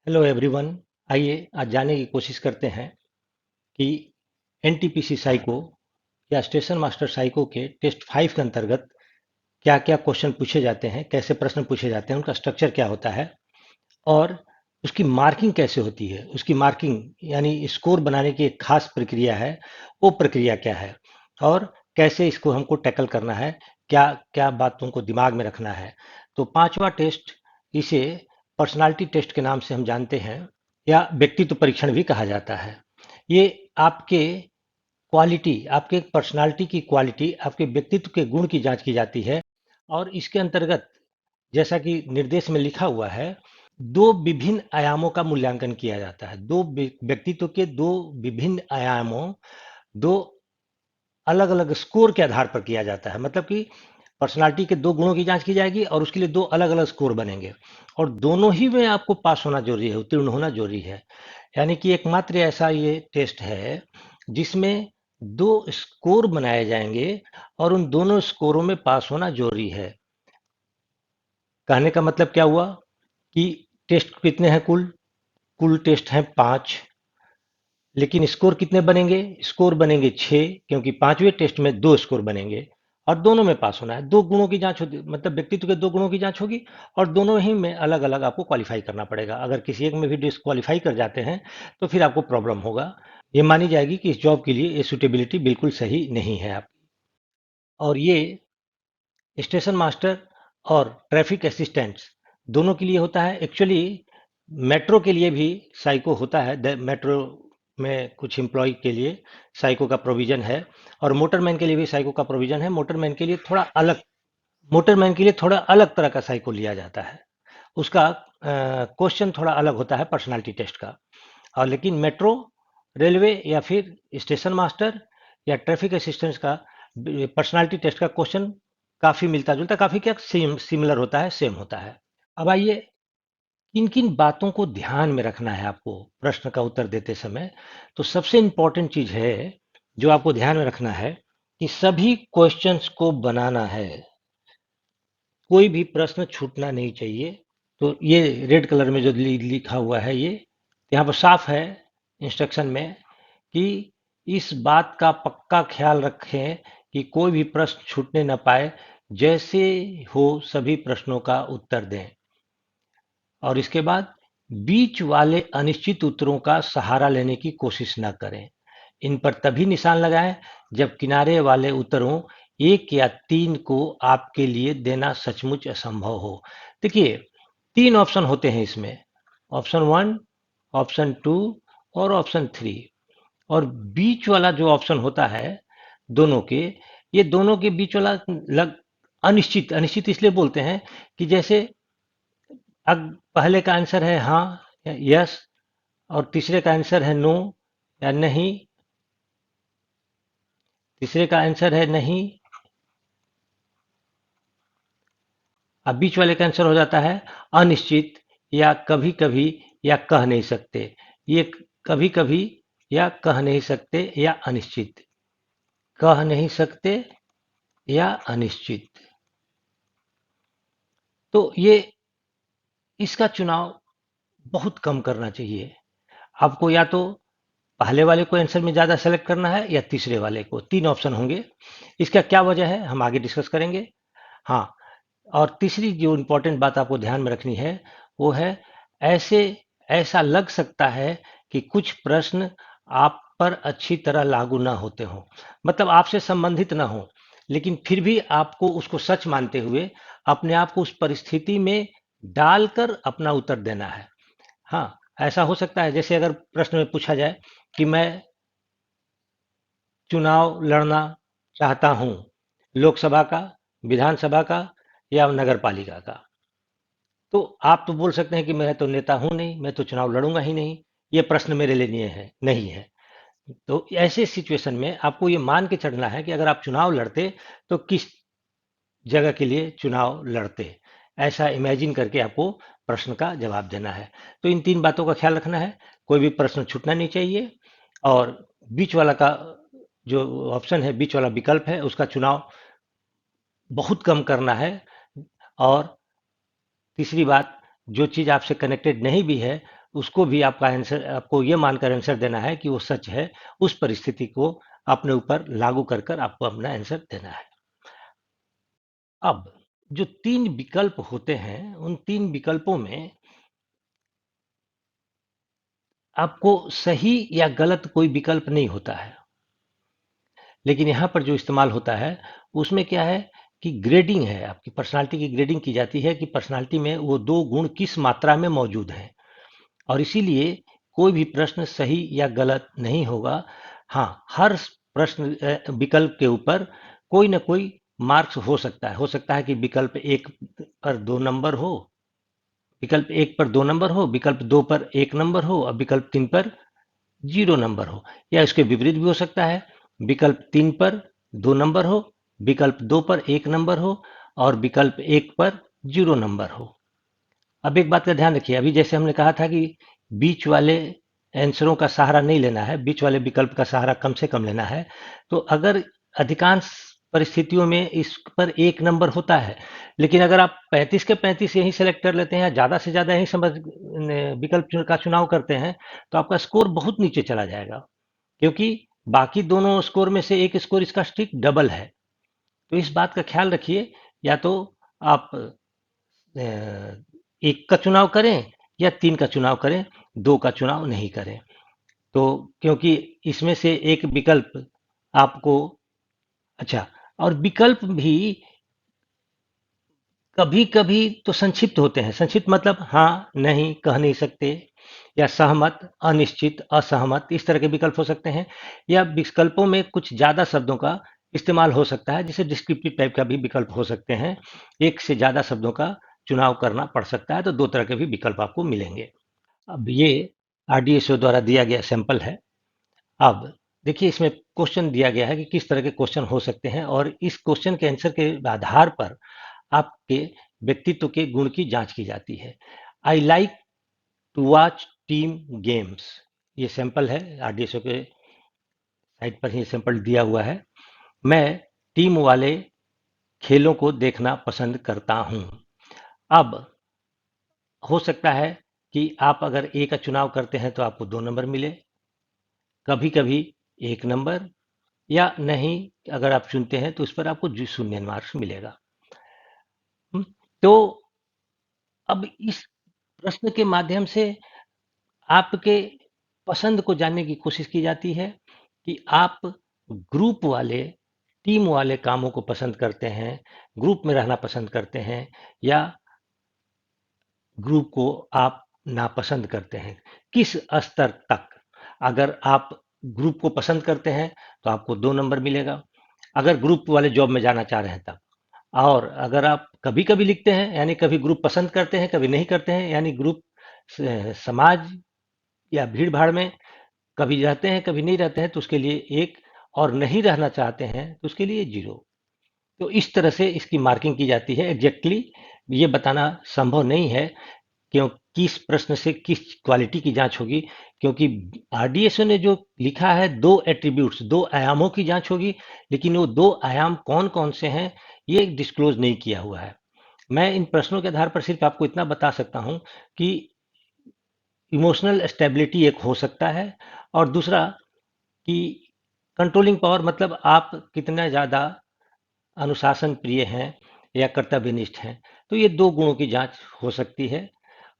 Hello everyone. आइए आज जानने की कोशिश करते हैं कि एनटीपीसी साइको या स्टेशन मास्टर साइको के टेस्ट 5 के अंतर्गत क्या क्या क्वेश्चन पूछे जाते हैं, कैसे प्रश्न पूछे जाते हैं, उनका स्ट्रक्चर क्या होता है और उसकी मार्किंग कैसे होती है। उसकी मार्किंग यानी स्कोर बनाने की एक खास प्रक्रिया है, वो प्रक्रिया क्या है और कैसे इसको हमको टैकल करना है, क्या क्या बातों को दिमाग में रखना है। तो पांचवा टेस्ट, इसे पर्सनालिटी टेस्ट के नाम से हम जानते हैं या व्यक्तित्व परीक्षण भी कहा जाता है। ये आपके क्वालिटी, आपके पर्सनालिटी की क्वालिटी, आपके व्यक्तित्व के गुण की जांच की जाती है। और इसके अंतर्गत जैसा कि निर्देश में लिखा हुआ है, दो विभिन्न आयामों का मूल्यांकन किया जाता है। दो व्यक्तित्व के दो विभिन्न आयामों, दो अलग अलग स्कोर के आधार पर किया जाता है। मतलब कि पर्सनालिटी के दो गुणों की जांच की जाएगी और उसके लिए दो अलग अलग स्कोर बनेंगे और दोनों ही में आपको पास होना जरूरी है, उत्तीर्ण होना जरूरी है। यानी कि एकमात्र ऐसा ये टेस्ट है जिसमें दो स्कोर बनाए जाएंगे और उन दोनों स्कोरों में पास होना जरूरी है। कहने का मतलब क्या हुआ कि टेस्ट कितने हैं? कुल कुल टेस्ट हैं 5, लेकिन स्कोर कितने बनेंगे? स्कोर बनेंगे 6, क्योंकि पांचवें टेस्ट में दो स्कोर बनेंगे और दोनों में पास होना है। दो गुणों की जांच होती, मतलब व्यक्तित्व के दो गुणों की जांच होगी और दोनों ही में अलग अलग आपको क्वालिफाई करना पड़ेगा। अगर किसी एक में भी डिस्क्वालीफाई कर जाते हैं तो फिर आपको प्रॉब्लम होगा, ये मानी जाएगी कि इस जॉब के लिए ये सुटेबिलिटी बिल्कुल सही नहीं है आप। और ये स्टेशन मास्टर और ट्रैफिक असिस्टेंट्स दोनों के लिए होता है। एक्चुअली मेट्रो के लिए भी साइको होता है, मेट्रो में कुछ एम्प्लॉय के लिए साइको का प्रोविजन है और मोटरमैन के लिए भी साइको का प्रोविजन है। मोटरमैन के लिए थोड़ा अलग तरह का साइको लिया जाता है। उसका क्वेश्चन थोड़ा अलग होता है पर्सनालिटी टेस्ट का। और लेकिन मेट्रो, रेलवे या फिर स्टेशन मास्टर या ट्रैफिक असिस्टेंट्स का पर्सनालिटी टेस्ट का क्वेश्चन काफ़ी मिलता जुलता, काफ़ी क्या सेम सिमिलर होता है, सेम होता है। अब आइए, किन किन बातों को ध्यान में रखना है आपको प्रश्न का उत्तर देते समय। तो सबसे इंपॉर्टेंट चीज है जो आपको ध्यान में रखना है कि सभी क्वेश्चंस को बनाना है, कोई भी प्रश्न छूटना नहीं चाहिए। तो ये रेड कलर में जो लिखा हुआ है, ये यहाँ पर साफ है इंस्ट्रक्शन में कि इस बात का पक्का ख्याल रखें कि कोई भी प्रश्न छूटने न पाए। जैसे हो सभी प्रश्नों का उत्तर दें और इसके बाद बीच वाले अनिश्चित उत्तरों का सहारा लेने की कोशिश न करें। इन पर तभी निशान लगाएं जब किनारे वाले उत्तरों 1 या 3 को आपके लिए देना सचमुच असंभव हो। देखिए, 3 ऑप्शन होते हैं इसमें, ऑप्शन 1, ऑप्शन 2 और ऑप्शन 3। और बीच वाला जो ऑप्शन होता है दोनों के, ये दोनों के बीच वाला अनिश्चित, अनिश्चित इसलिए बोलते हैं कि जैसे अब पहले का आंसर है हाँ या यस और तीसरे का आंसर है नो या नहीं, तीसरे का आंसर है नहीं, अब बीच वाले का आंसर हो जाता है अनिश्चित या कभी कभी या कह नहीं सकते। ये कभी कभी या कह नहीं सकते या अनिश्चित, कह नहीं सकते या अनिश्चित। तो ये इसका चुनाव बहुत कम करना चाहिए आपको। या तो पहले वाले को आंसर में ज़्यादा सेलेक्ट करना है या तीसरे वाले को। 3 ऑप्शन होंगे। इसका क्या वजह है हम आगे डिस्कस करेंगे। हाँ, और तीसरी जो इम्पोर्टेंट बात आपको ध्यान में रखनी है वो है, ऐसे ऐसा लग सकता है कि कुछ प्रश्न आप पर अच्छी तरह लागू ना होते हों, मतलब आपसे संबंधित ना हो, लेकिन फिर भी आपको उसको सच मानते हुए अपने आप को उस परिस्थिति में डालकर अपना उत्तर देना है। हाँ, ऐसा हो सकता है जैसे अगर प्रश्न में पूछा जाए कि मैं चुनाव लड़ना चाहता हूं, लोकसभा का, विधानसभा का या नगर पालिका का। तो आप तो बोल सकते हैं कि मैं तो नेता हूं नहीं, मैं तो चुनाव लड़ूंगा ही नहीं, ये प्रश्न मेरे लिए नहीं है। तो ऐसे सिचुएशन में आपको ये मान के चलना है कि अगर आप चुनाव लड़ते तो किस जगह के लिए चुनाव लड़ते, ऐसा इमेजिन करके आपको प्रश्न का जवाब देना है। तो इन 3 बातों का ख्याल रखना है, कोई भी प्रश्न छूटना नहीं चाहिए और बीच वाला का जो ऑप्शन है, बीच वाला विकल्प है, उसका चुनाव बहुत कम करना है। और तीसरी बात, जो चीज़ आपसे कनेक्टेड नहीं भी है उसको भी आपका आंसर, आपको ये मानकर आंसर देना है कि वो सच है। उस परिस्थिति को अपने ऊपर लागू कर कर आपको अपना आंसर देना है। अब जो 3 विकल्प होते हैं, उन 3 विकल्पों में आपको सही या गलत कोई विकल्प नहीं होता है। लेकिन यहाँ पर जो इस्तेमाल होता है, उसमें क्या है कि ग्रेडिंग है, आपकी पर्सनालिटी की ग्रेडिंग की जाती है कि पर्सनालिटी में वो 2 गुण किस मात्रा में मौजूद हैं। और इसीलिए कोई भी प्रश्न सही या गलत नहीं होगा। हाँ, हर प्रश्न विकल्प के ऊपर कोई ना कोई मार्क्स हो सकता है। हो सकता है कि विकल्प 1 पर 2 नंबर हो, विकल्प 1 पर 2 नंबर हो, विकल्प 2 पर 1 नंबर हो और विकल्प 3 पर 0 नंबर हो। या इसके विपरीत भी हो सकता है, विकल्प 3 पर 2 नंबर हो, विकल्प 2 पर 1 नंबर हो और विकल्प 1 पर 0 नंबर हो। अब एक बात का ध्यान रखिए, अभी जैसे हमने कहा था कि बीच वाले आंसरों का सहारा नहीं लेना है, बीच वाले विकल्प का सहारा कम से कम लेना है। तो अगर अधिकांश परिस्थितियों में इस पर 1 नंबर होता है, लेकिन अगर आप 35 के 35 यही सेलेक्ट कर लेते हैं या ज़्यादा से ज़्यादा यही समझ विकल्प का चुनाव करते हैं, तो आपका स्कोर बहुत नीचे चला जाएगा, क्योंकि बाकी दोनों स्कोर में से एक स्कोर इसका ठीक डबल है। तो इस बात का ख्याल रखिए, या तो आप 1 का चुनाव करें या 3 का चुनाव करें, 2 का चुनाव नहीं करें। तो क्योंकि इसमें से एक विकल्प आपको, अच्छा, और विकल्प भी कभी कभी तो संक्षिप्त होते हैं। संक्षिप्त मतलब हाँ, नहीं, कह नहीं सकते, या सहमत, अनिश्चित, असहमत, इस तरह के विकल्प हो सकते हैं। या विकल्पों में कुछ ज्यादा शब्दों का इस्तेमाल हो सकता है, जैसे डिस्क्रिप्टिव टाइप का भी विकल्प हो सकते हैं। एक से ज्यादा शब्दों का चुनाव करना पड़ सकता है, तो 2 तरह के भी विकल्प आपको मिलेंगे। अब ये आरडीएसओ द्वारा दिया गया सैंपल है। अब देखिए, इसमें क्वेश्चन दिया गया है कि किस तरह के क्वेश्चन हो सकते हैं, और इस क्वेश्चन के आंसर के आधार पर आपके व्यक्तित्व के गुण की जांच की जाती है। I like to watch team games, ये सैंपल है, आरडीएसओ के साइट पर ही सैंपल दिया हुआ है। मैं टीम वाले खेलों को देखना पसंद करता हूं। अब हो सकता है कि आप अगर ए का चुनाव करते हैं तो आपको 2 नंबर मिले, कभी कभी 1 नंबर, या नहीं, अगर आप चुनते हैं तो उस पर आपको 0 मार्क्स मिलेगा। तो अब इस प्रश्न के माध्यम से आपके पसंद को जानने की कोशिश की जाती है कि आप ग्रुप वाले, टीम वाले कामों को पसंद करते हैं, ग्रुप में रहना पसंद करते हैं, या ग्रुप को आप नापसंद करते हैं, किस स्तर तक। अगर आप ग्रुप को पसंद करते हैं तो आपको 2 नंबर मिलेगा, अगर ग्रुप वाले जॉब में जाना चाह रहे हैं तब। और अगर आप कभी कभी लिखते हैं, यानी कभी ग्रुप पसंद करते हैं कभी नहीं करते हैं, यानी ग्रुप समाज या भीड़ भाड़ में कभी रहते हैं कभी नहीं रहते हैं, तो उसके लिए 1, और नहीं रहना चाहते हैं तो उसके लिए 0। तो इस तरह से इसकी मार्किंग की जाती है। एग्जैक्टली ये बताना संभव नहीं है क्यों, किस प्रश्न से किस क्वालिटी की जांच होगी, क्योंकि आरडीएसओ ने जो लिखा है 2 एट्रीब्यूट्स, 2 आयामों की जांच होगी, लेकिन वो 2 आयाम कौन कौन से हैं ये डिस्क्लोज नहीं किया हुआ है। मैं इन प्रश्नों के आधार पर सिर्फ आपको इतना बता सकता हूं कि इमोशनल स्टेबिलिटी एक हो सकता है, और दूसरा कि कंट्रोलिंग पावर, मतलब आप कितना ज़्यादा अनुशासन प्रिय हैं या कर्तव्यनिष्ठ हैं। तो ये 2 गुणों की जांच हो सकती है,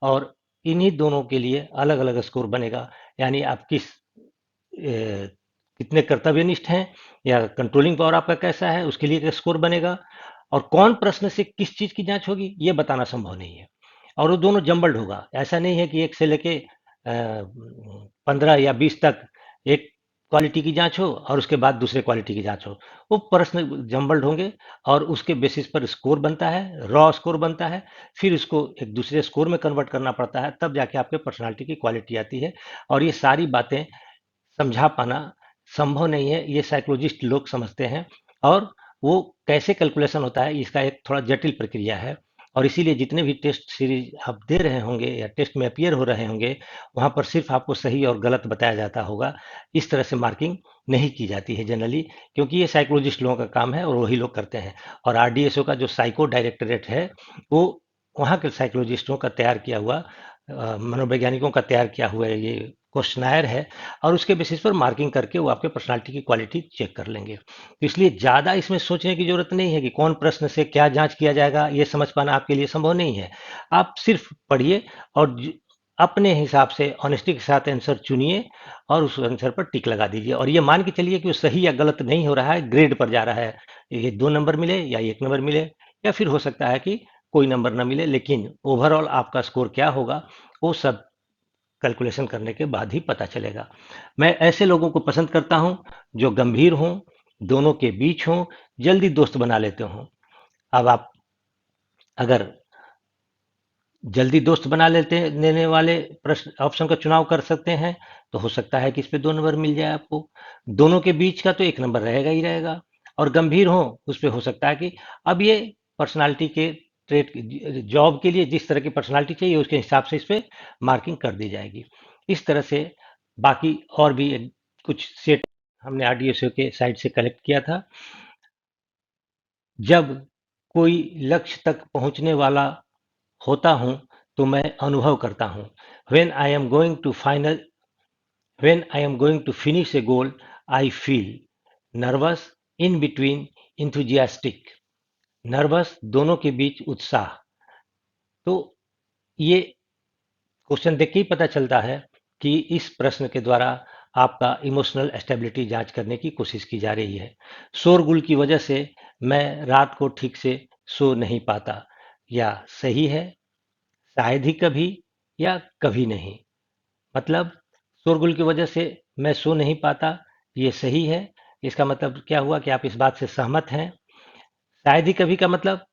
और इन्हीं दोनों के लिए अलग अलग स्कोर बनेगा। यानी आप किस कितने कर्तव्यनिष्ठ हैं या कंट्रोलिंग पावर आपका कैसा है, उसके लिए एक स्कोर बनेगा। और कौन प्रश्न से किस चीज की जांच होगी ये बताना संभव नहीं है, और वो दोनों जम्बल्ड होगा। ऐसा नहीं है कि 1 से लेके 15 या 20 तक एक क्वालिटी की जांच हो और उसके बाद दूसरे क्वालिटी की जांच हो। वो प्रश्न जम्बल्ड होंगे, और उसके बेसिस पर स्कोर बनता है, रॉ स्कोर बनता है। फिर उसको एक दूसरे स्कोर में कन्वर्ट करना पड़ता है, तब जाके आपके पर्सनालिटी की क्वालिटी आती है। और ये सारी बातें समझा पाना संभव नहीं है, ये साइकोलॉजिस्ट लोग समझते हैं। और वो कैसे कैलकुलेशन होता है, इसका एक थोड़ा जटिल प्रक्रिया है। और इसीलिए जितने भी टेस्ट सीरीज आप दे रहे होंगे या टेस्ट में अपियर हो रहे होंगे, वहाँ पर सिर्फ आपको सही और गलत बताया जाता होगा। इस तरह से मार्किंग नहीं की जाती है जनरली, क्योंकि ये साइकोलॉजिस्ट लोगों का काम है और वही लोग करते हैं। और आरडीएसओ का जो साइको डायरेक्टरेट है, वो वहाँ के साइकोलॉजिस्टों का तैयार किया हुआ मनोवैज्ञानिकों का तैयार किया हुआ ये क्वेश्चनायर है, और उसके बेसिस पर मार्किंग करके वो आपके पर्सनालिटी की क्वालिटी चेक कर लेंगे। तो इसलिए ज़्यादा इसमें सोचने की जरूरत नहीं है कि कौन प्रश्न से क्या जांच किया जाएगा, ये समझ पाना आपके लिए संभव नहीं है। आप सिर्फ पढ़िए और अपने हिसाब से ऑनेस्टी के साथ आंसर चुनिए और उस आंसर पर टिक लगा दीजिए, और ये मान के चलिए कि वो सही या गलत नहीं हो रहा है, ग्रेड पर जा रहा है। ये 2 नंबर मिले या 1 नंबर मिले, या फिर हो सकता है कि कोई नंबर ना मिले, लेकिन ओवरऑल आपका स्कोर क्या होगा वो सब कैलकुलेशन करने के बाद ही पता चलेगा। मैं ऐसे लोगों को पसंद करता हूं जो गंभीर हों, दोनों के बीच हों, जल्दी दोस्त बना लेते हों। अब आप अगर जल्दी दोस्त बना लेने वाले प्रश्न ऑप्शन का चुनाव कर सकते हैं, तो हो सकता है कि इस पे 2 नंबर मिल जाए आपको। दोनों के बीच का तो 1 नंबर रहेगा ही रहेगा, और गंभीर हो उस पे हो सकता है कि अब ये पर्सनालिटी के ट्रेट, जॉब के लिए जिस तरह की पर्सनालिटी चाहिए उसके हिसाब से इस पे मार्किंग कर दी जाएगी। इस तरह से बाकी और भी कुछ सेट हमने आरडीएसओ के साइट से कलेक्ट किया था। जब कोई लक्ष्य तक पहुंचने वाला होता हूं तो मैं अनुभव करता हूं। when i am going to final when I am going to finish a goal, I feel nervous, in between, enthusiastic। Nervous, दोनों के बीच उत्साह। तो ये क्वेश्चन देख के ही पता चलता है कि इस प्रश्न के द्वारा आपका इमोशनल स्टेबिलिटी जांच करने की कोशिश की जा रही है। शोरगुल की वजह से मैं रात को ठीक से सो नहीं पाता, या सही है, शायद ही कभी, या कभी नहीं। मतलब शोरगुल की वजह से मैं सो नहीं पाता, ये सही है। इसका मतलब क्या हुआ कि आप इस बात से सहमत हैं। शायद ही कभी का मतलब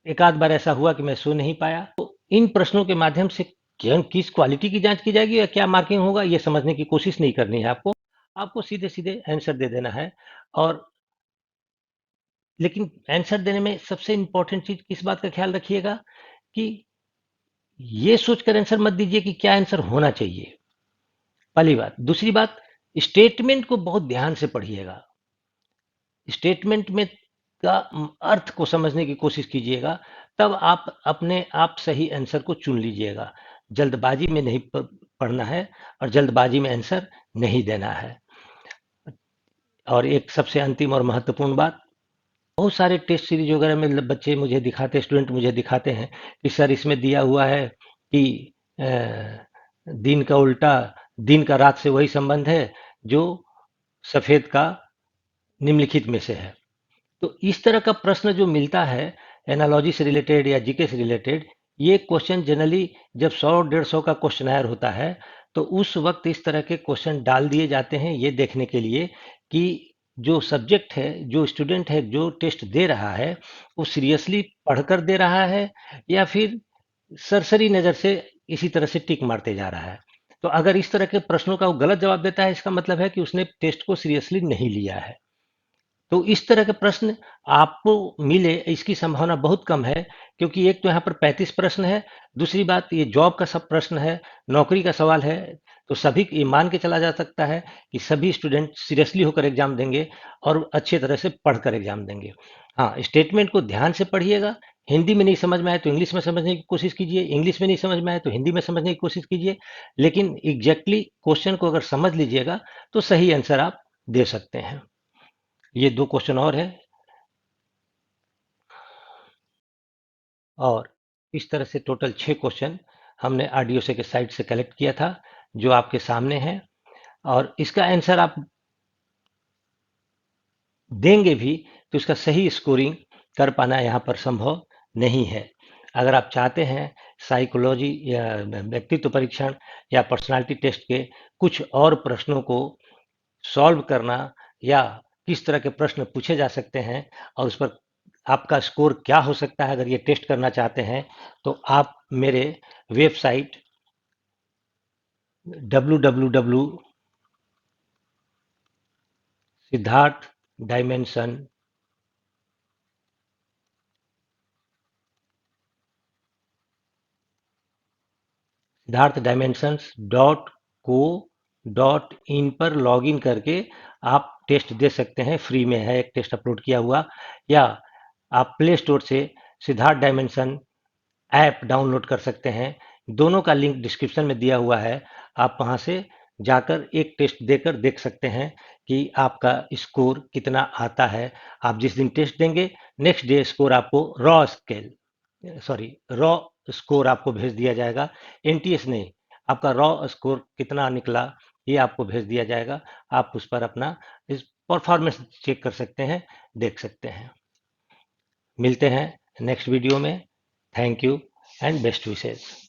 एक आध बार ऐसा हुआ कि मैं सो नहीं पाया। तो इन प्रश्नों के माध्यम से किस क्वालिटी की जांच की जाएगी या क्या मार्किंग होगा, ये समझने की कोशिश नहीं करनी है आपको। आपको सीधे सीधे आंसर दे देना है। और लेकिन आंसर देने में सबसे इंपॉर्टेंट चीज किस बात का ख्याल रखिएगा कि ये सोचकर आंसर मत दीजिए कि क्या आंसर होना चाहिए, पहली बात। दूसरी बात, स्टेटमेंट को बहुत ध्यान से पढ़िएगा। स्टेटमेंट में का अर्थ को समझने की कोशिश कीजिएगा, तब आप अपने आप सही आंसर को चुन लीजिएगा। जल्दबाजी में नहीं पढ़ना है, और जल्दबाजी में आंसर नहीं देना है। और एक सबसे अंतिम और महत्वपूर्ण बात, बहुत सारे टेस्ट सीरीज वगैरह में बच्चे मुझे दिखाते, स्टूडेंट मुझे दिखाते हैं कि सर इसमें दिया हुआ है कि दिन का उल्टा, दिन का रात से वही संबंध है जो सफेद का निम्नलिखित में से है। तो इस तरह का प्रश्न जो मिलता है एनालॉजी से रिलेटेड या जीके से रिलेटेड, ये क्वेश्चन जनरली जब 100-150 का क्वेश्चनायर होता है, तो उस वक्त इस तरह के क्वेश्चन डाल दिए जाते हैं, ये देखने के लिए कि जो सब्जेक्ट है, जो स्टूडेंट है, जो टेस्ट दे रहा है, वो सीरियसली पढ़कर दे रहा है या फिर सरसरी नज़र से इसी तरह से टिक मारते जा रहा है। तो अगर इस तरह के प्रश्नों का वो गलत जवाब देता है, इसका मतलब है कि उसने टेस्ट को सीरियसली नहीं लिया है। तो इस तरह के प्रश्न आपको मिले, इसकी संभावना बहुत कम है, क्योंकि एक तो यहाँ पर 35 प्रश्न है, दूसरी बात ये जॉब का सब प्रश्न है, नौकरी का सवाल है। तो सभी ये मान के चला जा सकता है कि सभी स्टूडेंट सीरियसली होकर एग्जाम देंगे और अच्छे तरह से पढ़कर एग्जाम देंगे। हाँ, स्टेटमेंट को ध्यान से पढ़िएगा। हिंदी में नहीं समझ में आए तो इंग्लिश में समझने की कोशिश कीजिए, इंग्लिश में नहीं समझ में आए तो हिंदी में समझने की कोशिश कीजिए, लेकिन एग्जैक्टली क्वेश्चन को अगर समझ लीजिएगा तो सही आंसर आप दे सकते हैं। ये 2 क्वेश्चन और है, और इस तरह से टोटल 6 क्वेश्चन हमने आरडीओ के साइट से कलेक्ट किया था, जो आपके सामने है। और इसका आंसर आप देंगे भी तो इसका सही स्कोरिंग कर पाना यहाँ पर संभव नहीं है। अगर आप चाहते हैं साइकोलॉजी या व्यक्तित्व परीक्षण या पर्सनालिटी टेस्ट के कुछ और प्रश्नों को सॉल्व करना, या किस तरह के प्रश्न पूछे जा सकते हैं और उस पर आपका स्कोर क्या हो सकता है, अगर ये टेस्ट करना चाहते हैं, तो आप मेरे website www Siddharth dimension Siddharth dimensions .co.in पर लॉगिन करके आप टेस्ट दे सकते हैं। फ्री में है, एक टेस्ट अपलोड किया हुआ। या आप प्ले स्टोर से सिद्धार्थ डायमेंशन ऐप डाउनलोड कर सकते हैं, दोनों का लिंक डिस्क्रिप्शन में दिया हुआ है। आप वहां से जाकर एक टेस्ट देकर देख सकते हैं कि आपका स्कोर कितना आता है। आप जिस दिन टेस्ट देंगे, नेक्स्ट डे स्कोर आपको रॉ स्कोर आपको भेज दिया जाएगा। एनटीएस नहीं, आपका रॉ स्कोर कितना निकला ये आपको भेज दिया जाएगा। आप उस पर अपना इस परफॉर्मेंस चेक कर सकते हैं, देख सकते हैं। मिलते हैं नेक्स्ट वीडियो में। Thank you and best wishes.